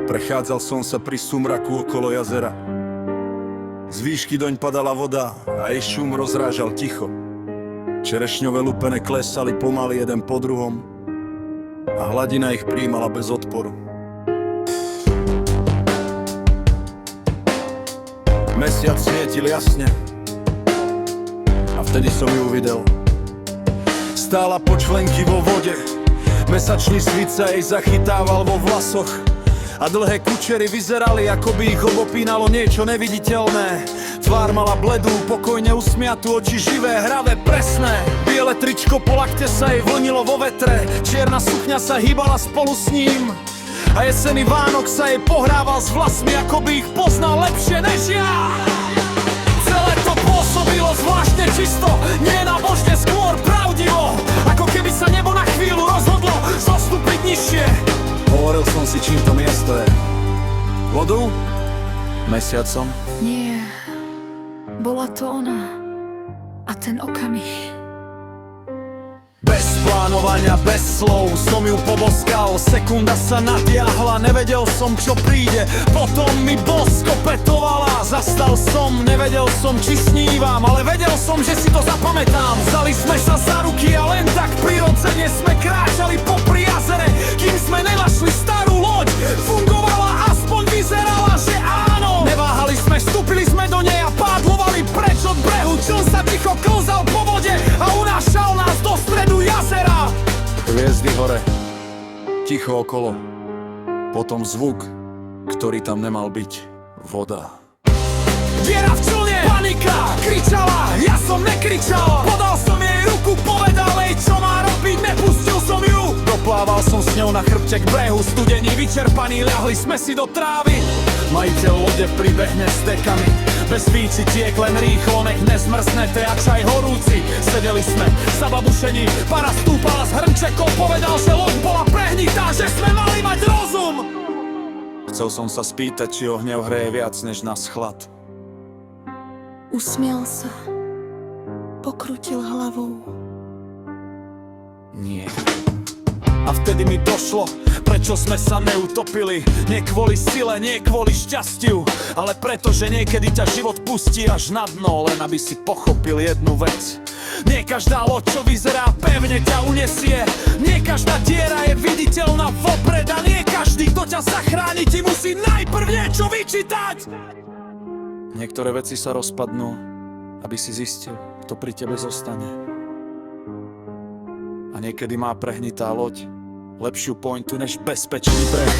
Prechádzal som sa pri sumraku okolo jazera. Z výšky doň padala voda a jej šum rozrážal ticho. Čerešňové lupené klesali pomaly jeden po druhom a hladina ich prijímala bez odporu. Mesiac svietil jasne a vtedy som ju uvidel. Stála po členky vo vode, mesačný svit sa jej zachytával vo vlasoch a dlhé kučery vyzerali, ako by ich obopínalo niečo neviditeľné. Tvár mala bledú, pokojne usmiatú, oči živé, hravé, presné. Biele tričko po lakte sa jej vlnilo vo vetre, čierna sukňa sa hýbala spolu s ním a jesený Vánok sa jej pohrával s vlasmi, ako by ich poznal lepšie než ja. Celé to pôsobilo zvláštne čisto, nenábožne, skôr pravdivo, ako keby sa nebo na chvíľu rozhodlo zostúpiť nižšie. Hovoril som si, čím to miesto je. Vodou? Mesiacom? Nie, bola to ona a ten okamih. Bez plánovania, bez slov som ju poboskal. Sekunda sa natiahla, nevedel som, čo príde. Potom mi bosko petovala. Zastal som, nevedel som, či snívam, ale vedel som, že si to zapamätám. Vzali sme sa za ruky a len tak prirodzene sme kráčali popri jazere, kým sme nenašli starú loď. Fungovala, aspoň vyzerala, že áno. Neváhali sme, vstúpili sme do nej a pádlovali preč od brehu. Čln sa ticho klzal po vode a unášal nás do stredu jazera. Hviezdy hore, ticho okolo, potom zvuk, ktorý tam nemal byť. Voda. Viera v člne, panika, kričala, ja som nekričal. Podal som jej ruku, povedal jej, čo má robiť, nepustil som ju. Doplával som s ňou na chrbte k brehu, studení, vyčerpaní, ľahli sme si do trávy. Majiteľ lode pribehne s dekami, bez výcitiek, len rýchlo, nech nezmrznete a čaj horúci. Sedeli sme zababušení, para stúpala z hrnčekov, povedal, že loď bola prehnitá, že sme mali mať rozum. Chcel som sa spýtať, či ho hnev hreje viac než nás chlad. Usmial sa, pokrutil hlavou. Nie. A vtedy mi došlo, prečo sme sa neutopili. Nie kvôli sile, nie kvôli šťastiu, ale preto, že niekedy ťa život pustí až na dno, len aby si pochopil jednu vec. Nie každá loď, čo vyzerá pevne, ťa unesie. Nie každá diera je viditeľná vopred a nie každý, kto ťa zachráni, ti musí najprv niečo vyčítať. Niektoré veci sa rozpadnú, aby si zistil, kto pri tebe zostane. A niekedy má prehnitá loď lepšiu pointu než bezpečný breh.